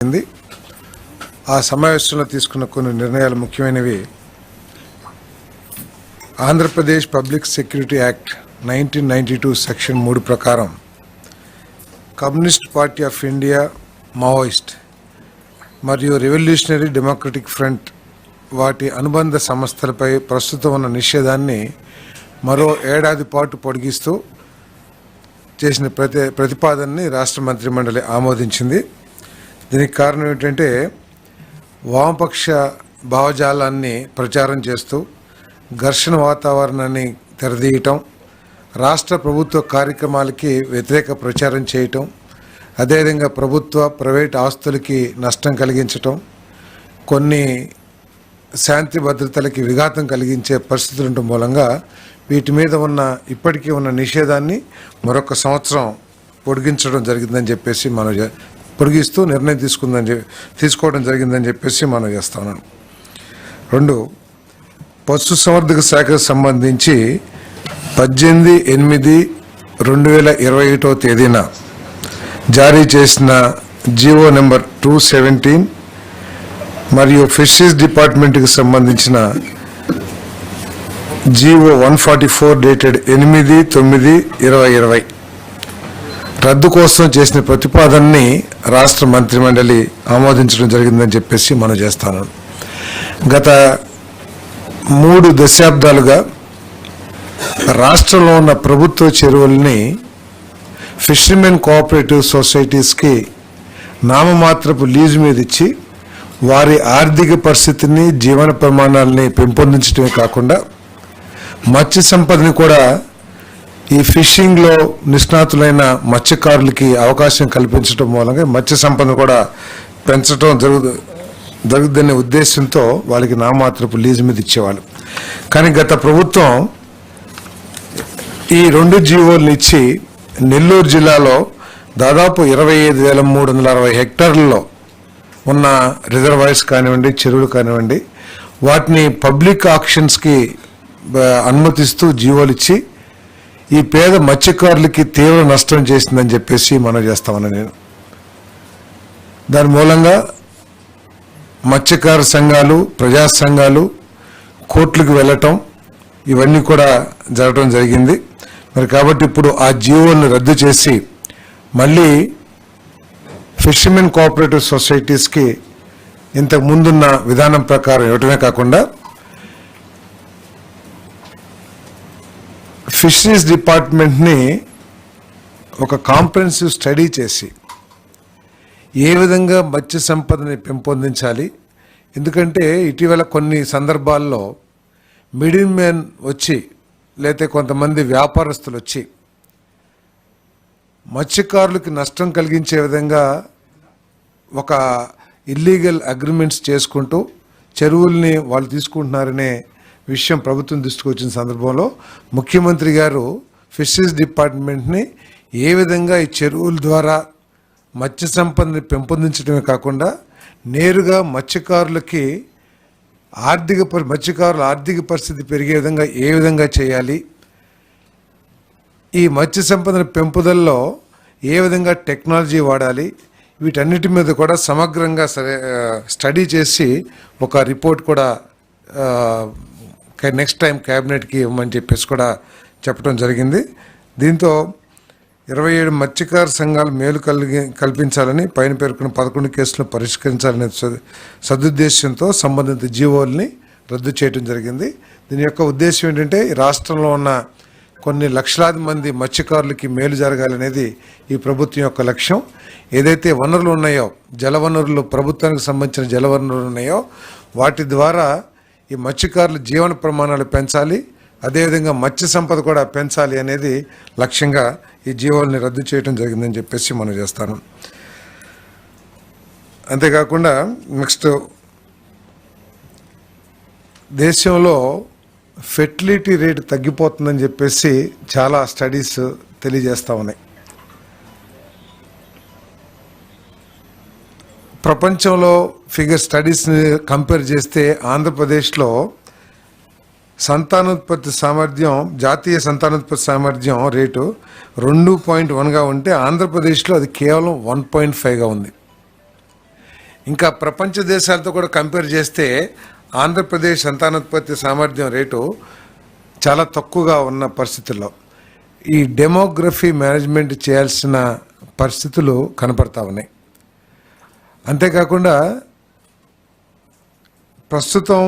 జరిగింది. ఆ సమావేశంలో తీసుకున్న కొన్ని నిర్ణయాలు ముఖ్యమైనవి. Andhra Pradesh public security act 1992 section 3 ప్రకారం communist party of India, Maoist మరియు రెవల్యూషనరీ డెమోక్రటిక్ ఫ్రంట్ వాటి అనుబంధ సంస్థలపై ప్రస్తుతం ఉన్న నిషేధాన్ని మరో ఏడాది పాటు పొడిగిస్తూ చేసిన ప్రతిపాదనని రాష్ట్ర మంత్రిమండలి ఆమోదించింది. దీనికి కారణం ఏంటంటే వామపక్ష భావజాలాన్ని ప్రచారం చేస్తూ ఘర్షణ వాతావరణాన్ని తెరదీయటం, రాష్ట్ర ప్రభుత్వ కార్యక్రమాలకి వ్యతిరేక ప్రచారం చేయటం, అదేవిధంగా ప్రభుత్వ ప్రైవేట్ ఆస్తులకి నష్టం కలిగించటం, కొన్ని శాంతి భద్రతలకి విఘాతం కలిగించే పరిస్థితులు ఉండటం మూలంగా వీటి మీద ఉన్న ఇప్పటికీ ఉన్న నిషేధాన్ని మరొక సంవత్సరం పొడిగించడం జరిగిందని చెప్పేసి పొడిగిస్తూ నిర్ణయం తీసుకోవడం జరిగిందని చెప్పేసి మనం చేస్తున్నాను. 2, పశుసంవర్ధక శాఖకు సంబంధించి 18/8/2021 తేదీన జారీ చేసిన జీవో నెంబర్ 217 మరియు ఫిషరీస్ డిపార్ట్మెంట్కి సంబంధించిన జీవో 144 డేటెడ్ 8/9/2020 రద్దు కోసం చేసిన ప్రతిపాదనని రాష్ట్ర మంత్రిమండలి ఆమోదించడం జరిగిందని చెప్పేసి మనం చేస్తాను. గత 3 దశాబ్దాలుగా రాష్ట్రంలో ఉన్న ప్రభుత్వ చెరువుల్ని ఫిషర్మెన్ కోఆపరేటివ్ సొసైటీస్కి నామమాత్రపు లీజు మీద ఇచ్చి వారి ఆర్థిక పరిస్థితిని, జీవన ప్రమాణాలని పెంపొందించడమే కాకుండా మత్స్య సంపదని కూడా ఈ ఫిషింగ్లో నిష్ణాతులైన మత్స్యకారులకి అవకాశం కల్పించడం మూలంగా మత్స్య సంపదను కూడా పెంచడం జరుగుతుందనే ఉద్దేశంతో వాళ్ళకి నామమాత్రపు లీజు మీద ఇచ్చేవాళ్ళు. కానీ గత ప్రభుత్వం ఈ 2 జీవోలను ఇచ్చి నెల్లూరు జిల్లాలో దాదాపు 25,360 హెక్టార్లలో ఉన్న రిజర్వాయర్స్ కానివ్వండి, చెరువులు కానివ్వండి, వాటిని పబ్లిక్ ఆక్షన్స్కి అనుమతిస్తూ జీవోలు ఇచ్చి ఈ పేద మత్స్యకారులకి తీవ్ర నష్టం చేసిందని చెప్పేసి మనం చేస్తామని నేను. దాని మూలంగా మత్స్యకార సంఘాలు, ప్రజా సంఘాలు కోర్టులకు వెళ్ళటం ఇవన్నీ కూడా జరగడం జరిగింది. మరి కాబట్టి ఇప్పుడు ఆ జీవోలను రద్దు చేసి మళ్ళీ ఫిషర్మెన్ కోఆపరేటివ్ సొసైటీస్కి ఇంతకు ముందున్న విధానం ప్రకారం ఇవ్వటమే కాకుండా ఫిషరీస్ డిపార్ట్మెంట్ని ఒక కాంప్రహెన్సివ్ స్టడీ చేసి ఏ విధంగా మత్స్య సంపదని పెంపొందించాలి. ఎందుకంటే ఇటీవల కొన్ని సందర్భాల్లో మిడిల్ మ్యాన్ వచ్చి లేకపోతే కొంతమంది వ్యాపారస్తులు వచ్చి మత్స్యకారులకి నష్టం కలిగించే విధంగా ఒక ఇల్లీగల్ అగ్రిమెంట్స్ చేసుకుంటూ చెరువుల్ని వాళ్ళు తీసుకుంటున్నారనే విషయం ప్రభుత్వం దృష్టికి వచ్చిన సందర్భంలో ముఖ్యమంత్రి గారు ఫిషరీస్ డిపార్ట్మెంట్ని ఏ విధంగా ఈ చెరువుల ద్వారా మత్స్య సంపదని పెంపొందించడమే కాకుండా నేరుగా మత్స్యకారుల ఆర్థిక పరిస్థితి పెరిగే విధంగా ఏ విధంగా చేయాలి, ఈ మత్స్య సంపదన పెంపుదలలో ఏ విధంగా టెక్నాలజీ వాడాలి, వీటన్నిటి మీద కూడా సమగ్రంగా స్టడీ చేసి ఒక రిపోర్ట్ కూడా నెక్స్ట్ టైం క్యాబినెట్కి ఇవ్వమని చెప్పేసి కూడా చెప్పడం జరిగింది. దీంతో 27 మత్స్యకార సంఘాలు మేలు కల్పించాలని పైన పేర్కొన్న 11 కేసులను పరిష్కరించాలనే సదుద్దేశంతో సంబంధిత జీవోల్ని రద్దు చేయడం జరిగింది. దీని యొక్క ఉద్దేశం ఏంటంటే ఈ రాష్ట్రంలో ఉన్న కొన్ని లక్షలాది మంది మత్స్యకారులకి మేలు జరగాలనేది ఈ ప్రభుత్వం యొక్క లక్ష్యం. ఏదైతే వనరులు ఉన్నాయో, జలవనరులు, ప్రభుత్వానికి సంబంధించిన జలవనరులు ఉన్నాయో వాటి ద్వారా ఈ మత్స్యకారుల జీవన ప్రమాణాలు పెంచాలి, అదేవిధంగా మత్స్య సంపద కూడా పెంచాలి అనేది లక్ష్యంగా ఈ జీవోల్ని రద్దు చేయడం జరిగిందని చెప్పేసి మనం చేస్తాను. అంతేకాకుండా నెక్స్ట్ దేశంలో ఫెర్టిలిటీ రేట్ తగ్గిపోతుందని చెప్పేసి చాలా స్టడీస్ తెలియజేస్తూ ఉన్నాయి. ప్రపంచంలో స్టడీస్ని కంపేర్ చేస్తే ఆంధ్రప్రదేశ్లో జాతీయ సంతానోత్పత్తి సామర్థ్యం రేటు 2.1గా ఉంటే ఆంధ్రప్రదేశ్లో అది కేవలం 1.5గా ఉంది. ఇంకా ప్రపంచ దేశాలతో కూడా కంపేర్ చేస్తే ఆంధ్రప్రదేశ్ సంతానోత్పత్తి సామర్థ్యం రేటు చాలా తక్కువగా ఉన్న పరిస్థితుల్లో ఈ డెమోగ్రఫీ మేనేజ్మెంట్ చేయాల్సిన పరిస్థితులు కనపడతా ఉన్నాయి. అంతేకాకుండా ప్రస్తుతం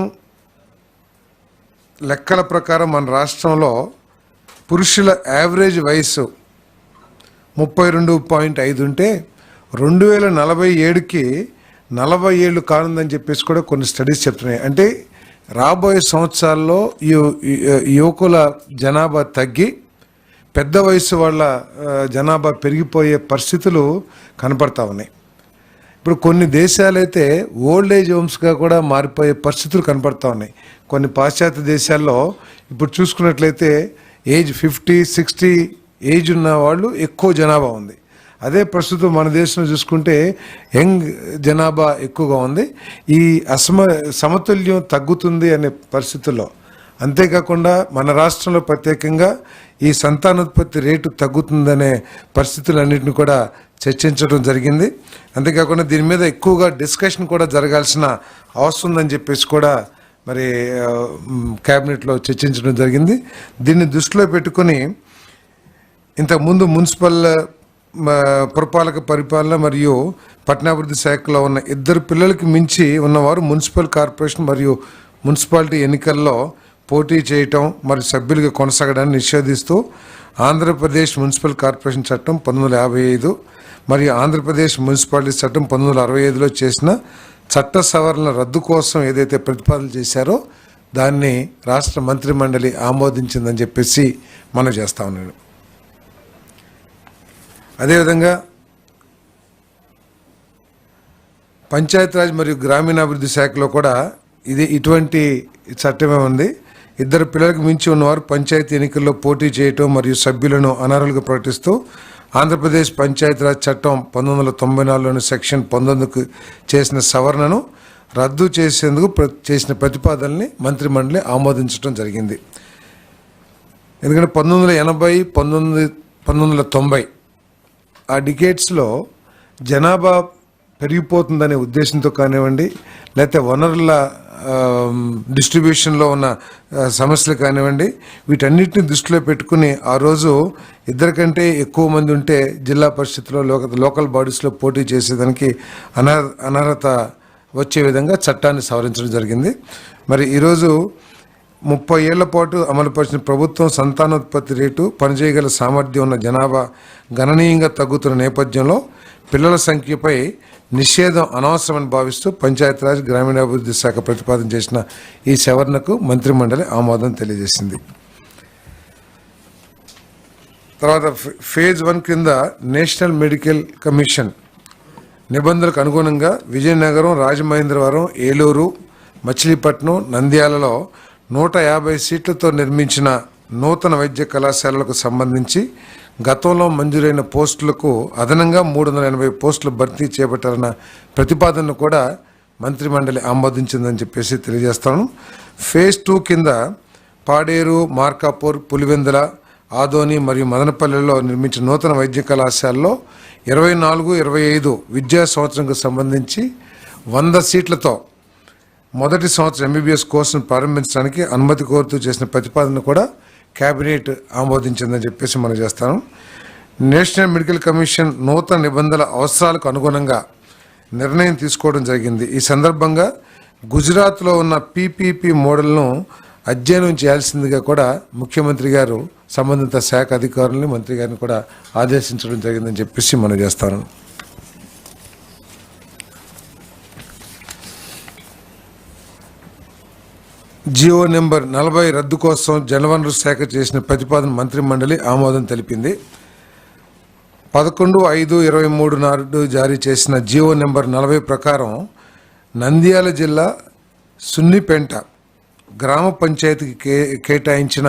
లెక్కల ప్రకారం మన రాష్ట్రంలో పురుషుల యావరేజ్ వయసు 32.5 ఉంటే 2047కి 40 ఏళ్ళు కానుందని చెప్పేసి కూడా కొన్ని స్టడీస్ చెప్తున్నాయి. అంటే రాబోయే సంవత్సరాల్లో యువకుల జనాభా తగ్గి పెద్ద వయసు వాళ్ళ జనాభా పెరిగిపోయే పరిస్థితులు కనపడతా ఉన్నాయి. ఇప్పుడు కొన్ని దేశాలైతే ఓల్డ్ ఏజ్ హోమ్స్గా కూడా మారిపోయే పరిస్థితులు కనపడతా ఉన్నాయి. కొన్ని పాశ్చాత్య దేశాల్లో ఇప్పుడు చూసుకున్నట్లయితే ఏజ్ 50-60 ఏజ్ ఉన్న వాళ్ళు ఎక్కువ జనాభా ఉంది. అదే ప్రస్తుతం మన దేశంలో చూసుకుంటే యంగ్ జనాభా ఎక్కువగా ఉంది. ఈ సమతుల్యం తగ్గుతుంది అనే పరిస్థితుల్లో, అంతేకాకుండా మన రాష్ట్రంలో ప్రత్యేకంగా ఈ సంతానోత్పత్తి రేటు తగ్గుతుందనే పరిస్థితులన్నింటినీ కూడా చర్చించడం జరిగింది. అంతేకాకుండా దీని మీద ఎక్కువగా డిస్కషన్ కూడా జరగాల్సిన అవసరం ఉందని చెప్పేసి కూడా మరి క్యాబినెట్లో చర్చించడం జరిగింది. దీన్ని దృష్టిలో పెట్టుకుని ఇంతకుముందు మున్సిపల్ పురపాలక పరిపాలన మరియు పట్టణాభివృద్ధి శాఖలో ఉన్న 2 పిల్లలకి మించి ఉన్నవారు మున్సిపల్ కార్పొరేషన్ మరియు మున్సిపాలిటీ ఎన్నికల్లో పోటీ చేయటం మరియు సభ్యులుగా కొనసాగడాన్ని నిషేధిస్తూ ఆంధ్రప్రదేశ్ మున్సిపల్ కార్పొరేషన్ చట్టం 1955 మరియు ఆంధ్రప్రదేశ్ మున్సిపాలిటీ చట్టం 1965లో చేసిన చట్ట సవరణల రద్దు కోసం ఏదైతే ప్రతిపాదన చేశారో దాన్ని రాష్ట్ర మంత్రిమండలి ఆమోదించిందని చెప్పేసి మనం చేస్తా ఉన్నాను. అదేవిధంగా పంచాయతీరాజ్ మరియు గ్రామీణాభివృద్ధి శాఖలో కూడా ఇటువంటి చట్టమే ఉంది. 2 పిల్లలకు మించి ఉన్నవారు పంచాయతీ ఎన్నికల్లో పోటీ చేయటం మరియు సభ్యులను అనర్హులుగా ప్రకటిస్తూ ఆంధ్రప్రదేశ్ పంచాయతీరాజ్ చట్టం 1994లోని సెక్షన్ 19కు చేసిన సవరణను రద్దు చేసేందుకు చేసిన ప్రతిపాదనని మంత్రిమండలి ఆమోదించడం జరిగింది. ఎందుకంటే 1980, 1990 ఆ డికేట్స్లో జనాభా పెరిగిపోతుందనే ఉద్దేశంతో కానివ్వండి, లేకపోతే వనరుల డిస్ట్రిబ్యూషన్లో ఉన్న సమస్యలు కానివ్వండి, వీటన్నిటిని దృష్టిలో పెట్టుకుని ఆ రోజు 2 కంటే ఎక్కువ మంది ఉంటే జిల్లా పరిషత్లో లోకల్ బాడీస్లో పోటీ చేసేదానికి అనర్హత వచ్చే విధంగా చట్టాన్ని సవరించడం జరిగింది. మరి ఈరోజు 30 ఏళ్ల పాటు అమలుపరిచిన ప్రభుత్వం సంతానోత్పత్తి రేటు, పనిచేయగల సామర్థ్యం ఉన్న జనాభా గణనీయంగా తగ్గుతున్న నేపథ్యంలో పిల్లల సంఖ్యపై నిషేధం అనవసరమని భావిస్తూ పంచాయతీరాజ్ గ్రామీణాభివృద్ధి శాఖ ప్రతిపాదన చేసిన ఈ సవరణకు మంత్రిమండలి ఆమోదం తెలియజేసింది. తర్వాత ఫేజ్ 1 కింద నేషనల్ మెడికల్ కమిషన్ నిబంధనలకు అనుగుణంగా విజయనగరం, రాజమహేంద్రవరం, ఏలూరు, మచిలీపట్నం, నంద్యాలలో 150 సీట్లతో నిర్మించిన నూతన వైద్య కళాశాలలకు సంబంధించి గతంలో మంజూరైన పోస్టులకు అదనంగా 380 పోస్టులు భర్తీ చేపట్టాలన్న ప్రతిపాదనను కూడా మంత్రిమండలి ఆమోదించిందని చెప్పేసి తెలియజేస్తాను. ఫేజ్ 2 కింద పాడేరు, మార్కాపూర్, పులివెందుల, ఆదోని మరియు మదనపల్లిలో నిర్మించిన నూతన వైద్య కళాశాలలో 24-25 విద్యా సంవత్సరంకు సంబంధించి 100 సీట్లతో మొదటి సంవత్సరం ఎంబీబీఎస్ కోర్సును ప్రారంభించడానికి అనుమతి కోరుతూ చేసిన ప్రతిపాదన కూడా కేబినెట్ ఆమోదించిందని చెప్పేసి మనం చేస్తాను. నేషనల్ మెడికల్ కమిషన్ నూతన నిబంధనల అవసరాలకు అనుగుణంగా నిర్ణయం తీసుకోవడం జరిగింది. ఈ సందర్భంగా గుజరాత్లో ఉన్న పీపీపీ మోడల్ను అధ్యయనం చేయాల్సిందిగా కూడా ముఖ్యమంత్రి గారు సంబంధిత శాఖ అధికారులని, మంత్రి గారిని కూడా ఆదేశించడం జరిగిందని చెప్పేసి మనం చేస్తాను. జియో నెంబర్ 40 రద్దు కోసం జలవనరుల శాఖ చేసిన ప్రతిపాదన మంత్రిమండలి ఆమోదం తెలిపింది. 11/5/23 నాడు జారీ చేసిన జియో నెంబర్ 40 ప్రకారం నంద్యాల జిల్లా సున్నిపెంట గ్రామ పంచాయతీకి కేటాయించిన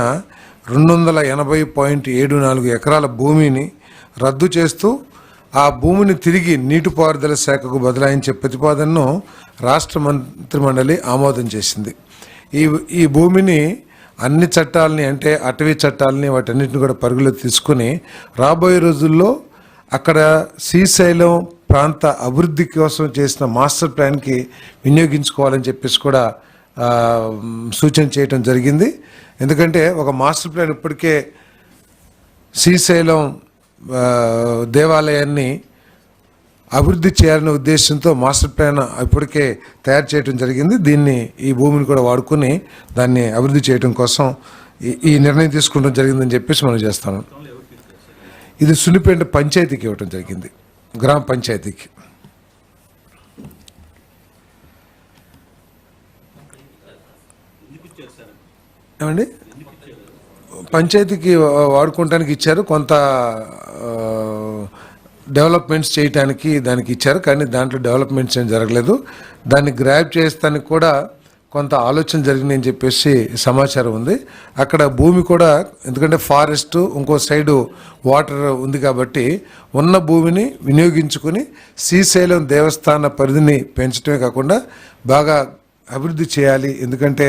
280.74 ఎకరాల భూమిని రద్దు చేస్తూ ఆ భూమిని తిరిగి నీటిపారుదల శాఖకు బదలాయించే ప్రతిపాదనను రాష్ట్ర మంత్రిమండలి ఆమోదం చేసింది. ఈ భూమిని అన్ని చట్టాలని, అంటే అటవీ చట్టాలని, వాటన్నిటిని కూడా పరుగులో తీసుకుని రాబోయే రోజుల్లో అక్కడ శ్రీశైలం ప్రాంత అభివృద్ధి కోసం చేసిన మాస్టర్ ప్లాన్కి వినియోగించుకోవాలని చెప్పేసి కూడా సూచన చేయటం జరిగింది. ఎందుకంటే ఒక మాస్టర్ ప్లాన్ ఇప్పటికే శ్రీశైలం దేవాలయాన్ని అభివృద్ధి చేయాలనే ఉద్దేశంతో మాస్టర్ ప్లాన్ ఇప్పటికే తయారు చేయడం జరిగింది. దీన్ని ఈ భూమిని కూడా వాడుకొని దాన్ని అభివృద్ధి చేయడం కోసం ఈ నిర్ణయం తీసుకోవడం జరిగిందని చెప్పేసి మనం చేస్తాను. ఇది సున్నిపేట పంచాయతీకి ఇవ్వడం జరిగింది, గ్రామ పంచాయతీకి. ఏమండి, పంచాయతీకి వాడుకోవడానికి ఇచ్చారు, కొంత డెవలప్మెంట్స్ చేయడానికి దానికి ఇచ్చారు, కానీ దాంట్లో డెవలప్మెంట్స్ ఏం జరగలేదు. దాన్ని గ్రాప్ చేస్తానికి కూడా కొంత ఆలోచన జరిగిందని చెప్పేసి సమాచారం ఉంది. అక్కడ భూమి కూడా, ఎందుకంటే ఫారెస్ట్ ఇంకో సైడు వాటర్ ఉంది కాబట్టి ఉన్న భూమిని వినియోగించుకొని శ్రీశైలం దేవస్థాన పరిధిని పెంచడమే కాకుండా బాగా అభివృద్ధి చేయాలి. ఎందుకంటే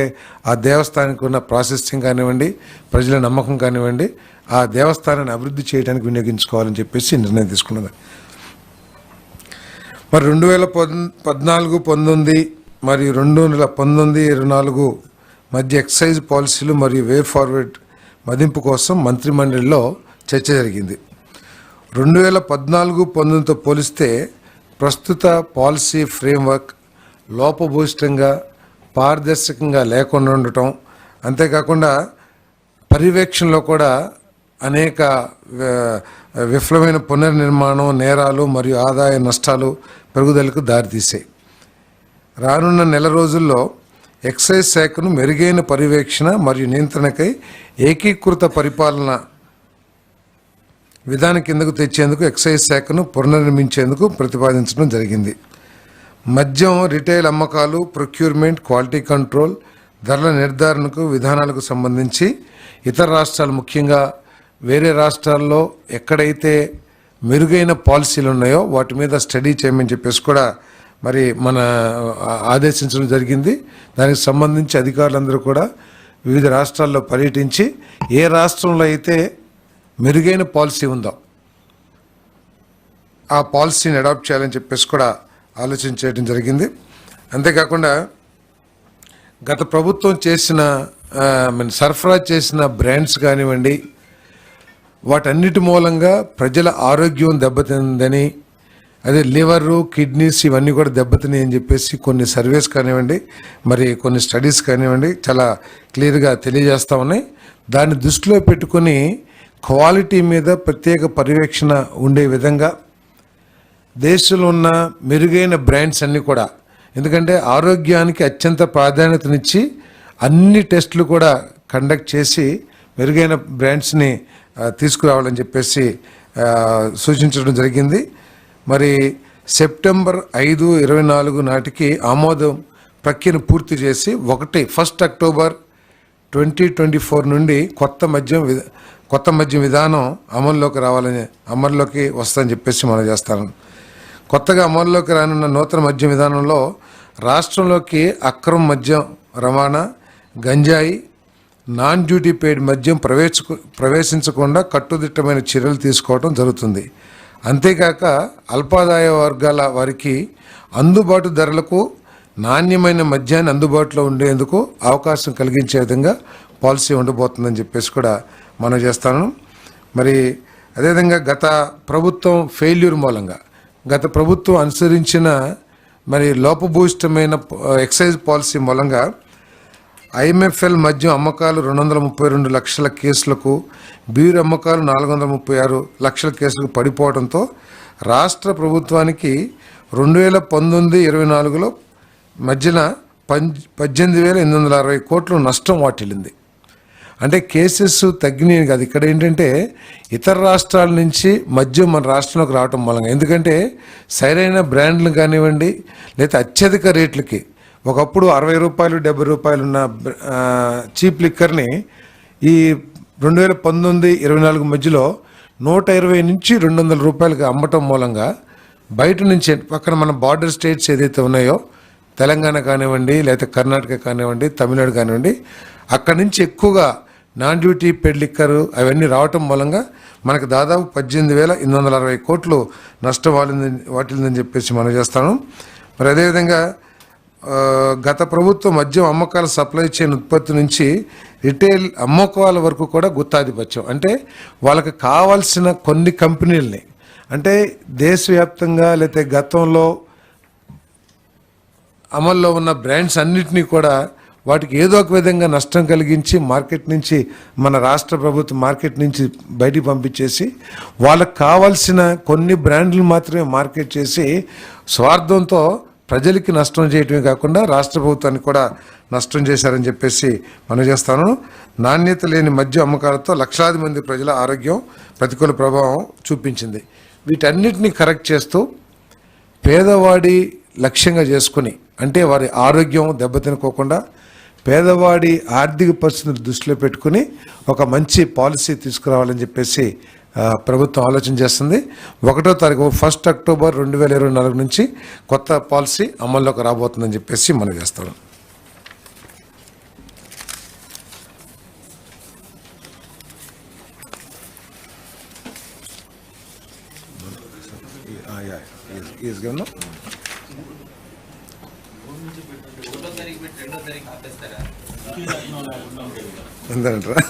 ఆ దేవస్థానానికి ఉన్న ప్రాసెసింగ్ కానివ్వండి, ప్రజల నమ్మకం కానివ్వండి, ఆ దేవస్థానాన్ని అభివృద్ధి చేయడానికి వినియోగించుకోవాలని చెప్పేసి నిర్ణయం తీసుకున్నది. మరి 2014-19 మరియు 2019-24 మధ్య ఎక్సైజ్ పాలసీలు మరియు వే ఫార్వర్డ్ మదింపు కోసం మంత్రిమండలిలో చర్చ జరిగింది. 2014-19తో పోలిస్తే ప్రస్తుత పాలసీ ఫ్రేమ్వర్క్ లోపభూయిష్టంగా పారదర్శకంగా లేకుండా ఉండటం, అంతేకాకుండా పర్యవేక్షణలో కూడా అనేక విఫలమైన పునర్నిర్మాణం, నేరాలు మరియు ఆదాయ నష్టాలు పెరుగుదలకు దారితీశాయి. రానున్న నెల రోజుల్లో ఎక్సైజ్ శాఖను మెరుగైన పర్యవేక్షణ మరియు నియంత్రణకై ఏకీకృత పరిపాలన విధానం కిందకు తెచ్చేందుకు ఎక్సైజ్ శాఖను పునర్నిర్మించేందుకు ప్రతిపాదించడం జరిగింది. మద్యం రిటైల్ అమ్మకాలు, ప్రొక్యూర్మెంట్, క్వాలిటీ కంట్రోల్, ధరల నిర్ధారణకు విధానాలకు సంబంధించి ఇతర రాష్ట్రాలు, ముఖ్యంగా వేరే రాష్ట్రాల్లో ఎక్కడైతే మెరుగైన పాలసీలు ఉన్నాయో వాటి మీద స్టడీ చేయమని చెప్పేసి కూడా మరి మన ఆదేశించడం జరిగింది. దానికి సంబంధించి అధికారులందరూ కూడా వివిధ రాష్ట్రాల్లో పర్యటించి ఏ రాష్ట్రంలో అయితే మెరుగైన పాలసీ ఉందో ఆ పాలసీని అడాప్ట్ చేయాలని చెప్పేసి కూడా ఆలోచన చేయడం జరిగింది. అంతేకాకుండా గత ప్రభుత్వం చేసిన సరఫరా చేసిన బ్రాండ్స్ కానివ్వండి, వాటన్నిటి మూలంగా ప్రజల ఆరోగ్యం దెబ్బతిందని, అదే లివరు, కిడ్నీస్ ఇవన్నీ కూడా దెబ్బతిన్నాయి అని చెప్పేసి కొన్ని సర్వేస్ కానివ్వండి, మరి కొన్ని స్టడీస్ కానివ్వండి చాలా క్లియర్గా తెలియజేస్తూ ఉన్నాయి. దాన్ని దృష్టిలో పెట్టుకొని క్వాలిటీ మీద ప్రత్యేక పర్యవేక్షణ ఉండే విధంగా దేశంలో ఉన్న మెరుగైన బ్రాండ్స్ అన్నీ కూడా, ఎందుకంటే ఆరోగ్యానికి అత్యంత ప్రాధాన్యతనిచ్చి అన్ని టెస్టులు కూడా కండక్ట్ చేసి మెరుగైన బ్రాండ్స్ని తీసుకురావాలని చెప్పేసి సూచించడం జరిగింది. మరి సెప్టెంబర్ 5, 24 నాటికి ఆమోదం ప్రక్రియను పూర్తి చేసి 1 అక్టోబర్ 2024 నుండి కొత్త మద్యం విధానం అమల్లోకి వస్తుందని చెప్పేసి మనం చేస్తాను. కొత్తగా అమల్లోకి రానున్న నూతన మద్యం విధానంలో రాష్ట్రంలోకి అక్రమ మద్యం రవాణా, గంజాయి, నాన్ డ్యూటీ పెయిడ్ మద్యం ప్రవేశించకుండా కట్టుదిట్టమైన చర్యలు తీసుకోవడం జరుగుతుంది. అంతేకాక అల్పాదాయ వర్గాల వారికి అందుబాటు ధరలకు నాణ్యమైన మద్యాన్ని అందుబాటులో ఉండేందుకు అవకాశం కలిగించే విధంగా పాలసీ ఉండబోతుందని చెప్పేసి కూడా మనం చేస్తాను. మరి అదేవిధంగా గత ప్రభుత్వం ఫెయిల్యూర్ మూలంగా గత ప్రభుత్వం అనుసరించిన మరి లోపభూయిష్టమైన ఎక్సైజ్ పాలసీ మూలంగా ఐఎంఎఫ్ఎల్ మద్యం అమ్మకాలు 232 లక్షల కేసులకు, బీర్ అమ్మకాలు 436 లక్షల కేసులకు పడిపోవడంతో రాష్ట్ర ప్రభుత్వానికి 2019-24లో మధ్యన 18,860 కోట్ల నష్టం వాటిల్లింది. అంటే కేసెస్ తగ్గినాయి కాదు, ఇక్కడ ఏంటంటే ఇతర రాష్ట్రాల నుంచి మద్యం మన రాష్ట్రంలోకి రావటం మూలంగా, ఎందుకంటే సరైన బ్రాండ్లు కానివ్వండి లేదా అత్యధిక రేట్లకి ఒకప్పుడు 60 రూపాయలు 70 రూపాయలు ఉన్న చీప్ లిక్కర్ని ఈ 2019-24 మధ్యలో 120 నుంచి 200 రూపాయలకి అమ్మటం మూలంగా బయట నుంచి పక్కన మన బార్డర్ స్టేట్స్ ఏదైతే ఉన్నాయో తెలంగాణ కానివ్వండి, లేకపోతే కర్ణాటక కానివ్వండి, తమిళనాడు కానివ్వండి, అక్కడి నుంచి ఎక్కువగా నాన్ డ్యూటీ పెయిడ్ లిక్కర్ అవన్నీ రావటం మూలంగా మనకు దాదాపు 18,860 కోట్లు నష్టం వాటిల్దని చెప్పేసి మనం చేస్తాను. మరి అదేవిధంగా గత ప్రభుత్వం మద్యం అమ్మకాల సప్లై చైన్ ఉత్పత్తి నుంచి రిటైల్ అమ్మకాల వరకు కూడా గుత్తాధిపత్యం, అంటే వాళ్ళకి కావాల్సిన కొన్ని కంపెనీలని, అంటే దేశవ్యాప్తంగా లేకపోతే గతంలో అమల్లో ఉన్న బ్రాండ్స్ అన్నిటినీ కూడా వాటికి ఏదో ఒక విధంగా నష్టం కలిగించి మార్కెట్ నుంచి, మన రాష్ట్ర ప్రభుత్వం మార్కెట్ నుంచి బయటికి పంపించేసి వాళ్ళకు కావాల్సిన కొన్ని బ్రాండ్లు మాత్రమే మార్కెట్ చేసి స్వార్థంతో ప్రజలకి నష్టం చేయటమే కాకుండా రాష్ట్ర ప్రభుత్వానికి కూడా నష్టం చేశారని చెప్పేసి మనం చేస్తాను. నాణ్యత లేని మద్యం అమ్మకాలతో లక్షలాది మంది ప్రజల ఆరోగ్యం ప్రతికూల ప్రభావం చూపించింది. వీటన్నిటిని కరెక్ట్ చేస్తూ పేదవాడి లక్ష్యంగా చేసుకుని, అంటే వారి ఆరోగ్యం దెబ్బతినుకోకుండా పేదవాడి ఆర్థిక పరిస్థితిని దృష్టిలో పెట్టుకుని ఒక మంచి పాలసీ తీసుకురావాలని చెప్పేసి ప్రభుత్వం ఆలోచన చేస్తుంది. 1వ తారీఖు 1 అక్టోబర్ 2024 నుంచి కొత్త పాలసీ అమల్లోకి రాబోతుందని చెప్పేసి మనం చేస్తాం. ఎంతంటారా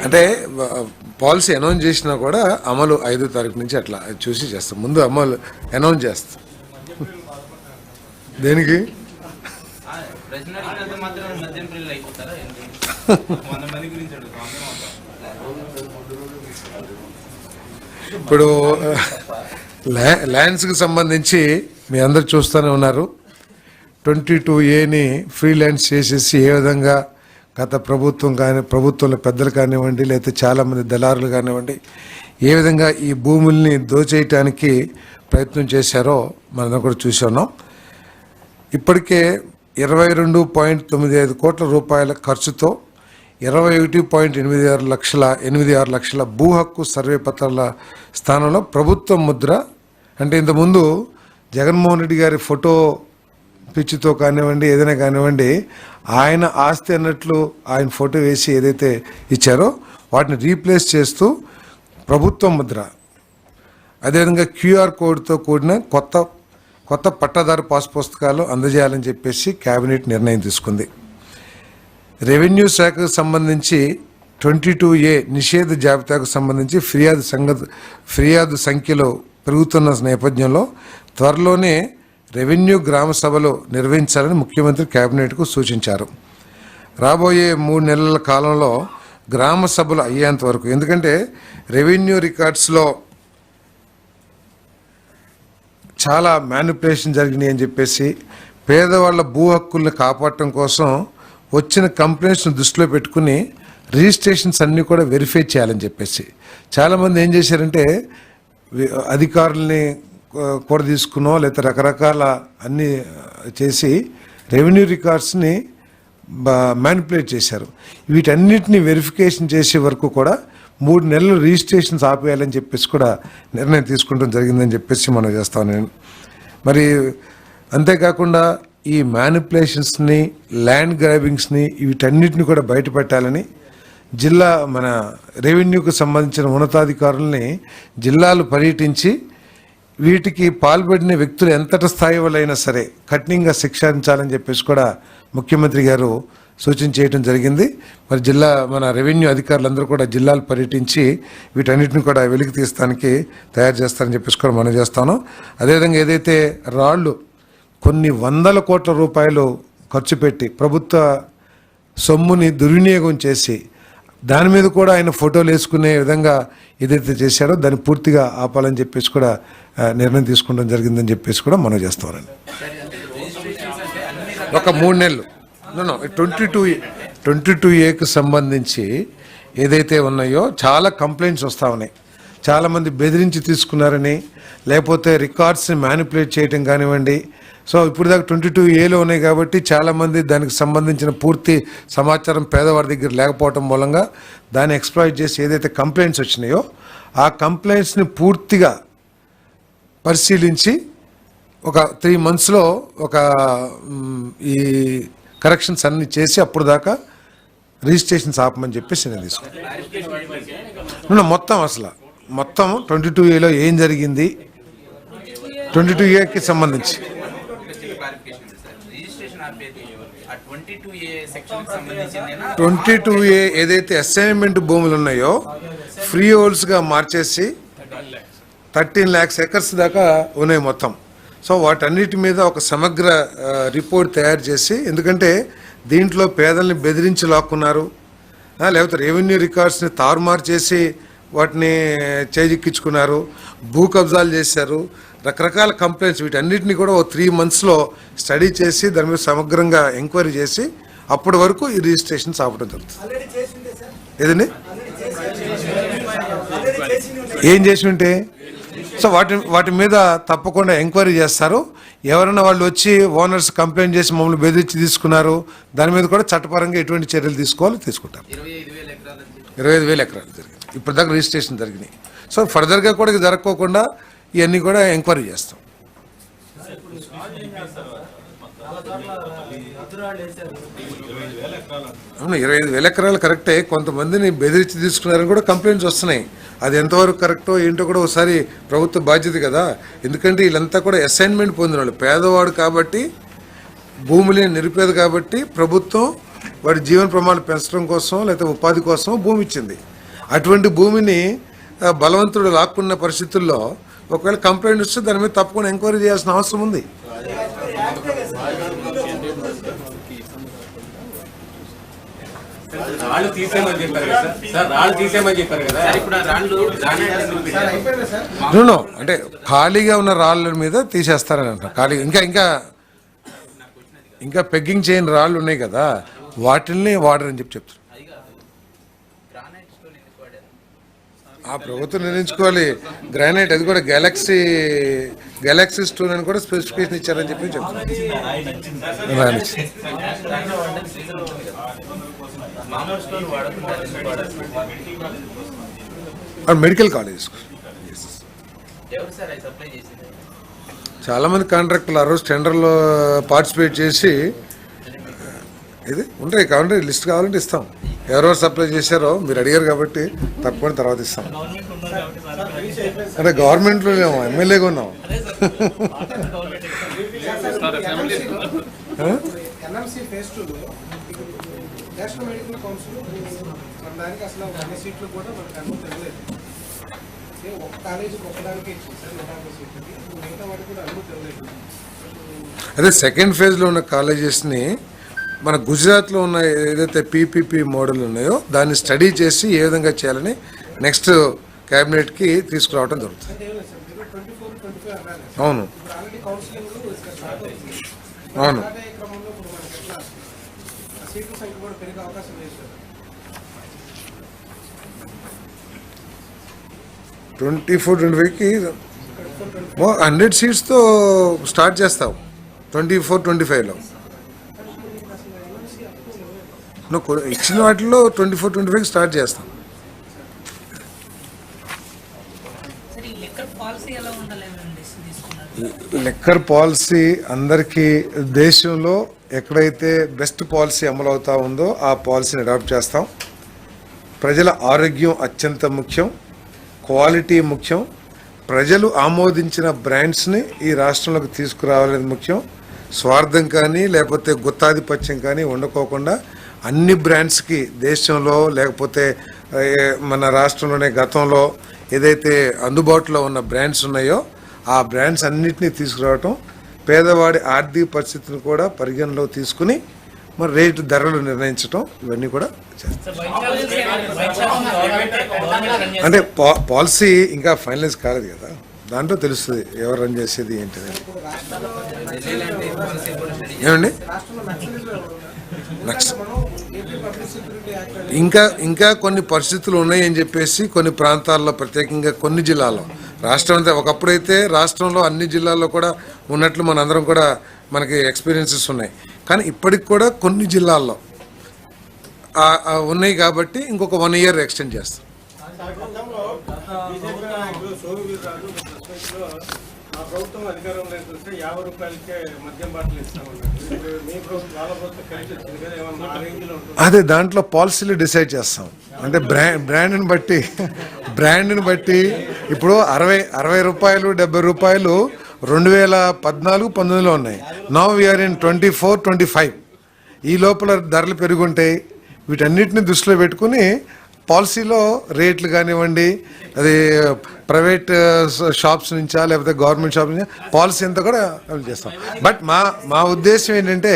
అంటే పాలసీ అనౌన్స్ చేసినా కూడా అమలు 5వ తారీఖు నుంచి అట్లా చూసి చేస్తాం. ముందు అమలు అనౌన్స్ చేస్తాం. దేనికి ఇప్పుడు ల్యాండ్స్కి సంబంధించి మీ అందరు చూస్తూనే ఉన్నారు. 22A ఫ్రీ ల్యాండ్స్ చేసేసి ఏ విధంగా గత ప్రభుత్వం కానీ, ప్రభుత్వంలో పెద్దలు కానివ్వండి, లేకపోతే చాలామంది దళారులు కానివ్వండి, ఏ విధంగా ఈ భూముల్ని దోచేయటానికి ప్రయత్నం చేశారో మనం కూడా చూసి ఉన్నాం. ఇప్పటికే 22.95 కోట్ల రూపాయల ఖర్చుతో 21.86 లక్షల భూ హక్కు సర్వే పత్రాల స్థానంలో ప్రభుత్వం ముద్ర, అంటే ఇంతకుముందు జగన్మోహన్ రెడ్డి గారి ఫోటో పిచ్చితో కానివ్వండి, ఏదైనా కానివ్వండి, ఆయన ఆస్తి అన్నట్లు ఆయన ఫోటో వేసి ఏదైతే ఇచ్చారో వాటిని రీప్లేస్ చేస్తూ ప్రభుత్వ ముద్ర, అదేవిధంగా QR కోడ్తో కూడిన కొత్త పట్టాదారు పాస్ పుస్తకాలు అందజేయాలని చెప్పేసి కేబినెట్ నిర్ణయం తీసుకుంది. రెవెన్యూ శాఖకు సంబంధించి 22A నిషేధ జాబితాకు సంబంధించి ఫిర్యాదు సంఖ్యలో పెరుగుతున్న నేపథ్యంలో త్వరలోనే రెవెన్యూ గ్రామ సభలు నిర్వహించాలని ముఖ్యమంత్రి కేబినెట్కు సూచించారు. రాబోయే 3 నెలల కాలంలో గ్రామ సభలు అయ్యేంత వరకు, ఎందుకంటే రెవెన్యూ రికార్డ్స్లో చాలా మ్యానిపులేషన్ జరిగినాయి అని చెప్పేసి పేదవాళ్ళ భూ హక్కుల్ని కాపాడటం కోసం వచ్చిన కంప్లైంట్స్ను దృష్టిలో పెట్టుకుని రిజిస్ట్రేషన్స్ అన్నీ కూడా వెరిఫై చేయాలని చెప్పేసి చాలామంది ఏం చేశారంటే అధికారుల్ని కూడా తీసుకునో లేకపోతే రకరకాల అన్నీ చేసి రెవెన్యూ రికార్డ్స్ని మ్యానిపులేట్ చేశారు. వీటన్నిటిని వెరిఫికేషన్ చేసే వరకు కూడా 3 నెలలు రిజిస్ట్రేషన్స్ ఆపేయాలని చెప్పేసి కూడా నిర్ణయం తీసుకోవడం జరిగిందని చెప్పేసి మనం చేస్తాను నేను. మరి అంతేకాకుండా ఈ మ్యానిపులేషన్స్ని, ల్యాండ్ గ్రాబింగ్స్ని, వీటన్నిటిని కూడా బయటపెట్టాలని మన రెవెన్యూకు సంబంధించిన ఉన్నతాధికారుల్ని జిల్లాలు పర్యటించి వీటికి పాల్పడిన వ్యక్తులు ఎంతటి స్థాయి వాళ్ళైనా సరే కఠినంగా శిక్షించాలని చెప్పేసి కూడా ముఖ్యమంత్రి గారు సూచన చేయడం జరిగింది. మరి మన రెవెన్యూ అధికారులందరూ కూడా జిల్లాలు పర్యటించి వీటన్నిటిని కూడా వెలికి తీస్తానికి తయారు చేస్తారని చెప్పేసి కూడా మనం చేస్తాను. అదేవిధంగా ఏదైతే రాళ్ళు కొన్ని 100 కోట్ల రూపాయలు ఖర్చు పెట్టి ప్రభుత్వ సొమ్ముని దుర్వినియోగం చేసి దాని మీద కూడా ఆయన ఫోటోలు వేసుకునే విధంగా ఏదైతే చేశారో దాన్ని పూర్తిగా ఆపాలని చెప్పేసి కూడా నిర్ణయం తీసుకోవడం జరిగిందని చెప్పేసి కూడా మనం చేస్తామండి. ఒక 3 నెలలు 22Aకి సంబంధించి ఏదైతే ఉన్నాయో చాలా కంప్లైంట్స్ వస్తూ ఉన్నాయి. చాలామంది బెదిరించి తీసుకున్నారని, లేకపోతే రికార్డ్స్ని మ్యానిపులేట్ చేయటం కానివ్వండి. సో ఇప్పుడు దాకా 22Aలో ఉన్నాయి కాబట్టి చాలామంది దానికి సంబంధించిన పూర్తి సమాచారం పేదవాడి దగ్గర లేకపోవటం మూలంగా దాన్ని ఎక్స్ప్లాయిట్ చేసి ఏదైతే కంప్లైంట్స్ వచ్చినాయో ఆ కంప్లైంట్స్ని పూర్తిగా పరిశీలించి ఒక 3 monthsలో ఈ కరెక్షన్స్ అన్నీ చేసి అప్పుడు దాకా రిజిస్ట్రేషన్స్ ఆపమని చెప్పేసి నేను తీసుకున్నాను. మొత్తం 22A ఏం జరిగింది, 22Aకి సంబంధించి 22A ఏదైతే అసైన్మెంట్ భూములు ఉన్నాయో ఫ్రీ హోల్డ్స్గా మార్చేసి 13 lakhs acres దాకా ఉన్నాయి మొత్తం. సో వాటన్నిటి మీద ఒక సమగ్ర రిపోర్ట్ తయారు చేసి, ఎందుకంటే దీంట్లో పేదల్ని బెదిరించి లాక్కున్నారు, లేకపోతే రెవెన్యూ రికార్డ్స్ని తారుమారు చేసి వాటిని చేజిక్కించుకున్నారు, భూ కబ్జాలు చేశారు, రకరకాల కంప్లైంట్స్, వీటన్నిటిని కూడా ఓ 3 monthsలో స్టడీ చేసి దాని మీద సమగ్రంగా ఎంక్వైరీ చేసి అప్పటి వరకు ఈ రిజిస్ట్రేషన్స్ ఆపడం జరుగుతుంది. ఏదండి ఏం చేసి ఉంటే సో వాటి మీద తప్పకుండా ఎంక్వైరీ చేస్తారు. ఎవరైనా వాళ్ళు వచ్చి ఓనర్స్ కంప్లైంట్ చేసి మమ్మల్ని బెదిరించి తీసుకున్నారు, దాని మీద కూడా చట్టపరంగా ఎటువంటి చర్యలు తీసుకోవాలో తీసుకుంటారు. 25,000 ఎకరాలు జరిగింది ఇప్పటిదాకా రిజిస్ట్రేషన్ జరిగినాయి. సో ఫర్దర్గా కూడా ఇది జరగకోకుండా ఇవన్నీ కూడా ఎంక్వైరీ చేస్తాం. అవును, 25,000 ఎకరాలు కరెక్టే. కొంతమందిని బెదిరించి తీసుకున్నారని కూడా కంప్లైంట్స్ వస్తున్నాయి. అది ఎంతవరకు కరెక్టో ఏంటో కూడా ఒకసారి ప్రభుత్వ బాధ్యత కదా. ఎందుకంటే వీళ్ళంతా కూడా అసైన్మెంట్ పొందిన వాళ్ళు, పేదవాడు కాబట్టి, భూములు నిరుపేద కాబట్టి ప్రభుత్వం వాడి జీవన ప్రమాణాలు పెంచడం కోసం లేకపోతే ఉపాధి కోసం భూమి ఇచ్చింది. అటువంటి భూమిని బలవంతుడు లాక్కున్న పరిస్థితుల్లో ఒకవేళ కంప్లైంట్ వస్తే దాని మీద తప్పకుండా ఎంక్వైరీ చేయాల్సిన అవసరం ఉంది. అంటే ఖాళీగా ఉన్న రాళ్ళ మీద తీసేస్తారని అంటారు. ఖాళీ ఇంకా పెగ్గింగ్ చేయని రాళ్ళు ఉన్నాయి కదా, వాటిల్ని వాడరని చెప్తారు. ఆ ప్రభుత్వం నిర్ణయించుకోవాలి. గ్రానైట్ అది కూడా గెలాక్సీ స్టోన్ అని కూడా స్పెసిఫికేషన్ ఇచ్చారని చెప్పి చెప్తారు. మెడికల్ కాలేజ్ చాలా మంది కాంట్రాక్టర్లు ఆ రోజు టెండర్లో పార్టిసిపేట్ చేసి ఇది ఉంటాయి కావాలంటే లిస్ట్ కావాలంటే ఇస్తాం. ఎవరెవరు సప్లై చేశారో మీరు అడిగారు కాబట్టి తప్పకుండా తర్వాత ఇస్తాం. అంటే గవర్నమెంట్లో లేము, ఎమ్మెల్యేగా ఉన్నాం. అదే సెకండ్ ఫేజ్లో ఉన్న కాలేజెస్ని మన గుజరాత్లో ఉన్న ఏదైతే పీపీపీ మోడల్ ఉన్నాయో దాన్ని స్టడీ చేసి ఏ విధంగా చేయాలని నెక్స్ట్ క్యాబినెట్కి తీసుకురావడం జరుగుతుంది. అవును అవును 24-25కి 100 seatsతో స్టార్ట్ చేస్తాం. 24-25లో ఇచ్చిన వాటిలో 24-25కి స్టార్ట్ చేస్తాం. లిక్కర్ పాలసీ అందరికీ దేశంలో ఎక్కడైతే బెస్ట్ పాలసీ అమలు అవుతా ఉందో ఆ పాలసీని అడాప్ట్ చేస్తాం. ప్రజల ఆరోగ్యం అత్యంత ముఖ్యం, క్వాలిటీ ముఖ్యం, ప్రజలు ఆమోదించిన బ్రాండ్స్ని ఈ రాష్ట్రంలోకి తీసుకురావాలనేది ముఖ్యం. స్వార్థం కానీ లేకపోతే గుత్తాధిపత్యం కానీ ఉండకోకుండా అన్ని బ్రాండ్స్కి దేశంలో లేకపోతే మన రాష్ట్రంలోనే గతంలో ఏదైతే అందుబాటులో ఉన్న బ్రాండ్స్ ఉన్నాయో ఆ బ్రాండ్స్ అన్నిటినీ తీసుకురావటం, పేదవాడి ఆర్థిక పరిస్థితిని కూడా పరిగణలో తీసుకుని మరి రేటు ధరలు నిర్ణయించడం, ఇవన్నీ కూడా చేస్తాం. అంటే పాలసీ ఇంకా ఫైనలైజ్ కాలేదు కదా, దాంట్లో తెలుస్తుంది ఎవరు రన్ చేసేది ఏంటిది. ఏమండి ఇంకా కొన్ని పరిస్థితులు ఉన్నాయని చెప్పేసి కొన్ని ప్రాంతాల్లో ప్రత్యేకంగా కొన్ని జిల్లాల్లో, రాష్ట్రం అంతా ఒకప్పుడైతే రాష్ట్రంలో అన్ని జిల్లాల్లో కూడా ఉన్నట్లు మనందరం కూడా మనకి ఎక్స్పీరియన్సెస్ ఉన్నాయి. కానీ ఇప్పటికి కూడా కొన్ని జిల్లాల్లో ఉన్నాయి కాబట్టి ఇంకొక 1 year ఎక్స్టెండ్ చేస్తాం. ప్రభుత్వం అధికారంలోకి వస్తే 50 రూపాయలకే మద్యం బాటలు ఇస్తామన్నారు. మీ ప్రభుత్వం వాళ్ళ ప్రభుత్వం కలిసి వచ్చింది కదా, ఏమన్నా ఆ రేంజ్లో ఉంటుంది? అదే దాంట్లో పాలసీలు డిసైడ్ చేస్తాం. అంటే బ్రాండ్ని బట్టి ఇప్పుడు 60 రూపాయలు 70 రూపాయలు 2014-19లో ఉన్నాయి. Now we're in 24-25. ఈ లోపల ధరలు పెరుగుంటాయి. వీటన్నిటిని దృష్టిలో పెట్టుకుని పాలసీలో రేట్లు కానివ్వండి, అది ప్రైవేట్ షాప్స్ నుంచా లేకపోతే గవర్నమెంట్ షాప్స్ నుంచా పాలసీ అంతా కూడా అమలు చేస్తాం. బట్ మా ఉద్దేశం ఏంటంటే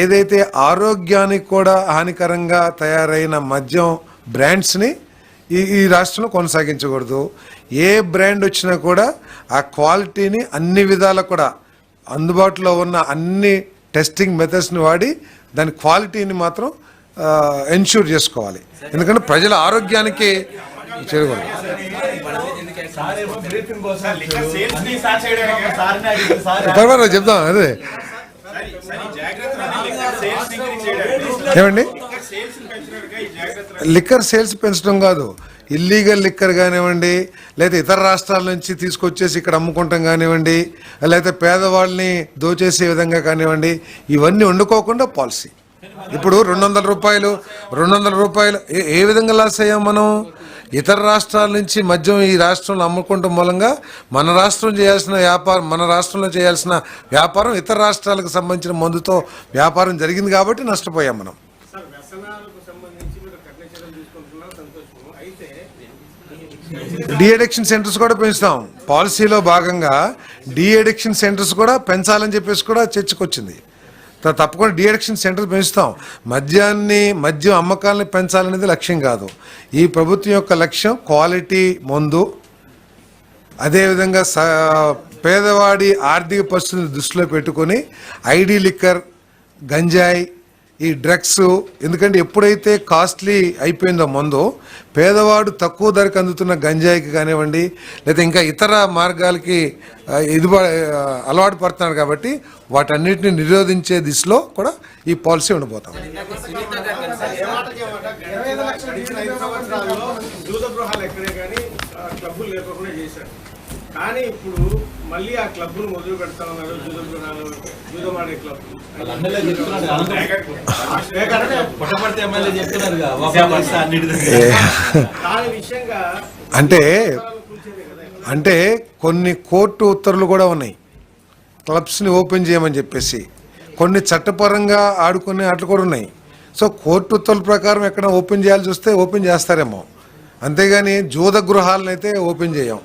ఏదైతే ఆరోగ్యానికి కూడా హానికరంగా తయారైన మద్యం బ్రాండ్స్ని ఈ రాష్ట్రంలో కొనసాగించకూడదు. ఏ బ్రాండ్ వచ్చినా కూడా ఆ క్వాలిటీని అన్ని విధాలా కూడా అందుబాటులో ఉన్న అన్ని టెస్టింగ్ మెథడ్స్ని వాడి దాని క్వాలిటీని మాత్రం ఎన్ష్యూర్ చేసుకోవాలి. ఎందుకంటే ప్రజల ఆరోగ్యానికి చేయకూడదు. పర్వాలేదు చెప్తాం. అదే ఏమండి, లిక్కర్ సేల్స్ పెంచడం కాదు, ఇల్లీగల్ లిక్కర్ కానివ్వండి, లేదా ఇతర రాష్ట్రాల నుంచి తీసుకొచ్చేసి ఇక్కడ అమ్ముకుంటాం కానివ్వండి, లేకపోతే పేదవాళ్ళని దోచేసే విధంగా కానివ్వండి, ఇవన్నీ వండుకోకుండా పాలసీ. ఇప్పుడు 200 రూపాయలు ఏ విధంగా లాస్ అయ్యాం మనం? ఇతర రాష్ట్రాల నుంచి మద్యం ఈ రాష్ట్రంలో అమ్ముకుంటాం మూలంగా మన రాష్ట్రంలో చేయాల్సిన వ్యాపారం ఇతర రాష్ట్రాలకు సంబంధించిన మందుతో వ్యాపారం జరిగింది కాబట్టి నష్టపోయాం మనం. డీ అడిక్షన్ సెంటర్స్ కూడా పెంచుతాం. పాలసీలో భాగంగా డీ అడిక్షన్ సెంటర్స్ కూడా పెంచాలని చెప్పేసి కూడా చర్చకొచ్చింది. తప్పకుండా డీ అడిక్షన్ సెంటర్ పెంచుతాం. మద్యం అమ్మకాలని పెంచాలనేది లక్ష్యం కాదు. ఈ ప్రభుత్వం యొక్క లక్ష్యం క్వాలిటీ మందు, అదేవిధంగా పేదవాడి ఆర్థిక పరిస్థితులను దృష్టిలో పెట్టుకొని ఐడి లిక్కర్, గంజాయి, ఈ డ్రగ్స్, ఎందుకంటే ఎప్పుడైతే కాస్ట్లీ అయిపోయిందో మందు, పేదవాడు తక్కువ ధరకు అందుతున్న గంజాయికి కానివ్వండి లేదా ఇంకా ఇతర మార్గాలకి అలవాటు పడుతున్నారు. కాబట్టి వాటన్నిటిని నిరోధించే దిశలో కూడా ఈ పాలసీ ఉండబోతాం. కానీ ఇప్పుడు మళ్ళీ ఆ క్లబ్ను మొదలు పెడతా ఉన్నారు. జూదమాడే క్లబ్ అంటే కొన్ని కోర్టు ఉత్తర్వులు కూడా ఉన్నాయి క్లబ్స్ని ఓపెన్ చేయమని చెప్పేసి. కొన్ని చట్టపరంగా ఆడుకునే ఆటలు కూడా ఉన్నాయి. సో కోర్టు ఉత్తర్వుల ప్రకారం ఎక్కడ ఓపెన్ చేయాల్సి వస్తే ఓపెన్ చేస్తారేమో, అంతేగాని జూద గృహాలను అయితే ఓపెన్ చేయం.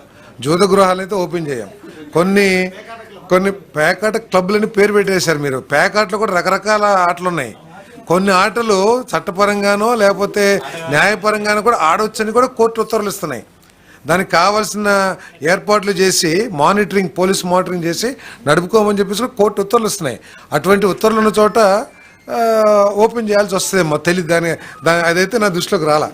కొన్ని పేకాట క్లబ్లని పేరు పెట్టేశారు మీరు. పేకాటలో కూడా రకరకాల ఆటలు ఉన్నాయి. కొన్ని ఆటలు చట్టపరంగానో లేకపోతే న్యాయపరంగానో కూడా ఆడవచ్చని కూడా కోర్టు ఉత్తర్వులు ఇస్తున్నాయి. దానికి కావాల్సిన ఏర్పాట్లు చేసి పోలీస్ మానిటరింగ్ చేసి నడుపుకోమని చెప్పేసి కోర్టు ఉత్తర్వులు ఇస్తున్నాయి. అటువంటి ఉత్తర్వులు ఉన్న చోట ఓపెన్ చేయాల్సి వస్తుందేమో తెలియదు. అదైతే నా దృష్టిలోకి రాలా.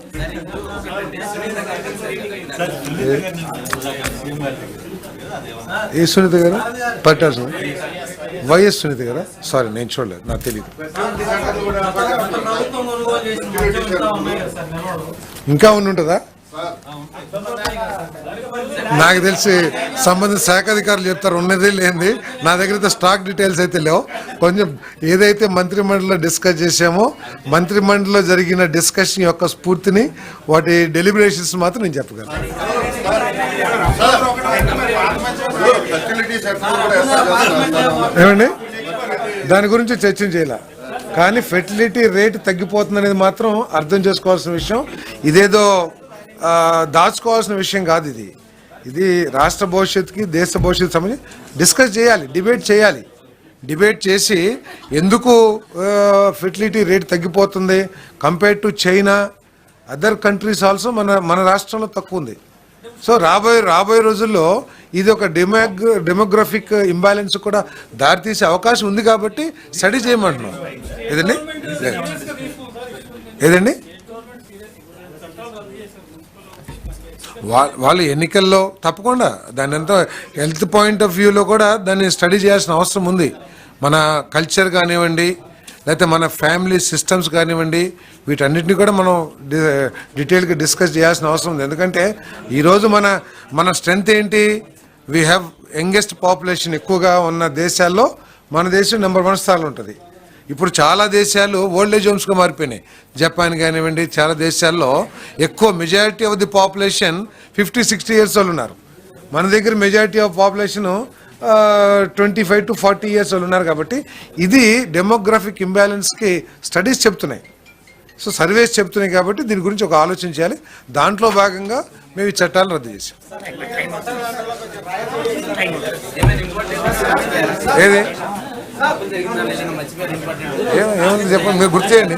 ఏ సునీత గారు పట్టాల్సిన వైఎస్ సునీత గారా? సారీ, నేను చూడలేదు, నాకు తెలియదు. ఇంకా ఉంటుందా? నాకు తెలిసి సంబంధిత శాఖ అధికారులు చెప్తారు, ఉన్నది లేనిది. నా దగ్గర అయితే స్టాక్ డీటెయిల్స్ అయితే లేవు. కొంచెం ఏదైతే మంత్రిమండలిలో డిస్కస్ చేసామో మంత్రిమండలిలో జరిగిన డిస్కషన్ యొక్క స్ఫూర్తిని, వాటి డెలిబరేషన్స్ మాత్రం నేను చెప్పగలను. ఏమండి, దాని గురించి చర్చించేలా, కానీ ఫెర్టిలిటీ రేటు తగ్గిపోతుంది అనేది మాత్రం అర్థం చేసుకోవాల్సిన విషయం. ఇదేదో దాచుకోవాల్సిన విషయం కాదు. ఇది రాష్ట్ర భవిష్యత్తుకి దేశ భవిష్యత్తు సంబంధించి డిస్కస్ చేయాలి, డిబేట్ చేసి ఎందుకు ఫెర్టిలిటీ రేట్ తగ్గిపోతుంది compare to China, other countries also మన రాష్ట్రంలో తక్కువ ఉంది. సో రాబోయే రోజుల్లో ఇది ఒక డెమోగ్రఫిక్ ఇంబ్యాలెన్స్ కూడా దారితీసే అవకాశం ఉంది. కాబట్టి స్టడీ చేయమంటున్నాం. ఏదండి వాళ్ళు ఎన్నికల్లో తప్పకుండా దాని అంతా హెల్త్ పాయింట్ ఆఫ్ వ్యూలో కూడా దాన్ని స్టడీ చేయాల్సిన అవసరం ఉంది. మన కల్చర్ కానివ్వండి, లేకపోతే మన ఫ్యామిలీ సిస్టమ్స్ కానివ్వండి, వీటన్నిటిని కూడా మనం డీటెయిల్గా డిస్కస్ చేయాల్సిన అవసరం ఉంది. ఎందుకంటే ఈరోజు మన స్ట్రెంగ్త్ ఏంటి? వీ హ్యావ్ యంగెస్ట్ పాపులేషన్ ఎక్కువగా ఉన్న దేశాల్లో మన దేశం నెంబర్ 1 స్థానంలో ఉంటుంది. ఇప్పుడు చాలా దేశాలు ఓల్డ్ ఏజ్ హోమ్స్గా మారిపోయినాయి. జపాన్ కానివ్వండి, చాలా దేశాల్లో ఎక్కువ majority of the population 50-60 years వాళ్ళు ఉన్నారు. మన దగ్గర majority of population 25 to 40 years వాళ్ళు ఉన్నారు. కాబట్టి ఇది డెమోగ్రఫిక్ ఇంబ్యాలెన్స్కి స్టడీస్ చెప్తున్నాయి. సో సర్వేస్ చెప్తున్నాయి. కాబట్టి దీని గురించి ఒక ఆలోచన చేయాలి. దాంట్లో భాగంగా మేము ఈ చట్టాలను రద్దు చేసాం. ఏది ఏముంది చెప్పండి, మీరు గుర్తు చేయండి.